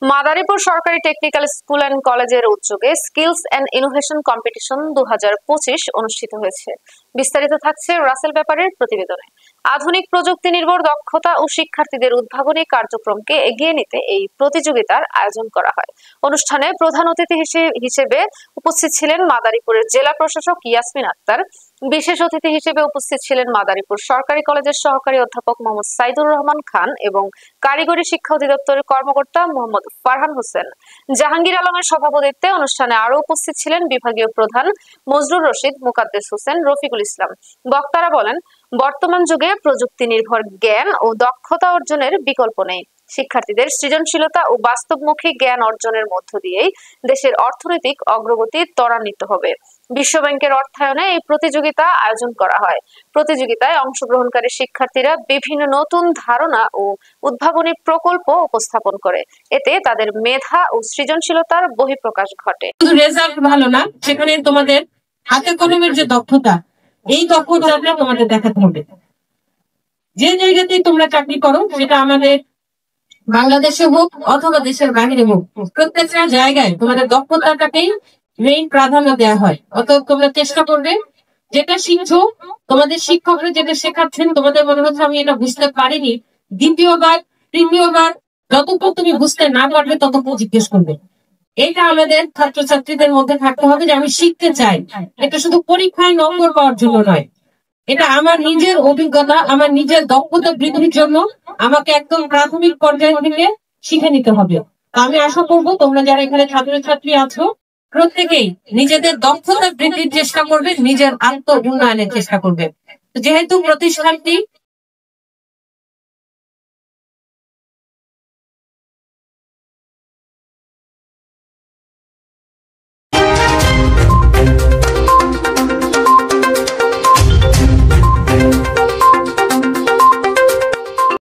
মাদারীপুর সরকারি technical school and কলেজের উদ্যোগে স্কিলস অ্যান্ড ইনোভেশন কম্পিটিশন 2025 অনুষ্ঠিত হয়েছে। বিস্তারিত থাকছে রাসেল ব্যাপারের প্রতিবেদনে। আধুনিক প্রযুক্তি নির্ভর দক্ষতা ও শিক্ষার্থীদের উদ্ভাবনী কার্যক্রমকে এগিয়ে নিতে এই প্রতিযোগিতার আয়োজন করা হয়। অনুষ্ঠানে প্রধান অতিথি হিসেবে উপস্থিত ছিলেন মাদারীপুরের জেলা প্রশাসক ইয়াসমিন আক্তার। বিশেষ অতিথি হিসেবে উপস্থিত ছিলেন মাদারীপুর সরকারি কলেজের সহকারী অধ্যাপক মোহাম্মদ সাইদুর রহমান খান এবং কারিগরি শিক্ষা অধিদপ্তরের কর্মকর্তা মোহাম্মদ ফারহান হোসেন। জাহাঙ্গীর আলমের সভাপতিত্বে অনুষ্ঠানে আরো উপস্থিত ছিলেন বিভাগীয় প্রধান মজরুর রশিদ, মুকাদ্দেস হোসেন, রফিকুল ইসলাম। বক্তারা বলেন, বর্তমান যুগে প্রযুক্তি নির্ভর জ্ঞান ও দক্ষতা অর্জনের বিকল্প নেই। শিক্ষার্থীদের সৃজনশীলতা ও বাস্তবমুখী জ্ঞান অর্জনের মধ্য দিয়েই দেশের অর্থনৈতিক অগ্রগতি ত্বরান্বিত হবে। বিশ্ব ব্যাংকের অর্থায়নে এই প্রতিযোগিতা আয়োজন করা হয়। প্রতিযোগিতায় অংশগ্রহণকারী শিক্ষার্থীরা বিভিন্ন নতুন ধারণা ও উদ্ভাবনী প্রকল্প উপস্থাপন করে। এতে তাদের মেধা ও সৃজনশীলতার বহিঃপ্রকাশ ঘটে। শুধু রেজাল্ট ভালো না, সেখানে তোমাদের হাতে কলমের যে দক্ষতা, এই দক্ষতাটা তোমাদের দেখাতে হবে। যে জায়গাতেই তোমরা চাকরি করো, সেটা আমাদের বাংলাদেশে হোক অথবা দেশের বাইরে হোক, প্রত্যেকটা জায়গায় তোমাদের দক্ষতাটাকেই মেইন প্রাধান্য দেওয়া হয়। অতএব তোমরা চেষ্টা করবে যেটা শিখছো, তোমাদের শিক্ষকরা যেটা শেখাচ্ছেন, তোমাদের মনে হচ্ছে আমি এটা বুঝতে পারিনি, দ্বিতীয়বার তৃতীয়বার যতক্ষণ তুমি বুঝতে না পারবে ততক্ষণ জিজ্ঞেস করবে। এটা আমাদের ছাত্রছাত্রীদের মধ্যে থাকতে হবে যে আমি শিখতে চাই। এটা শুধু পরীক্ষায় নম্বর পাওয়ার জন্য নয়, এটা আমার নিজের অভিজ্ঞতা, আমার নিজের দক্ষতা বৃদ্ধির জন্য আমাকে একদম প্রাথমিক পর্যায় থেকে শিখে নিতে হবে। আমি আশা করবো তোমরা যারা এখানে ছাত্রছাত্রী আছো, প্রত্যেকেই নিজেদের দক্ষতা বৃদ্ধির চেষ্টা করবে, নিজের আত্ম উন্নয়নের চেষ্টা করবে। যেহেতু প্রতিষ্ঠানটি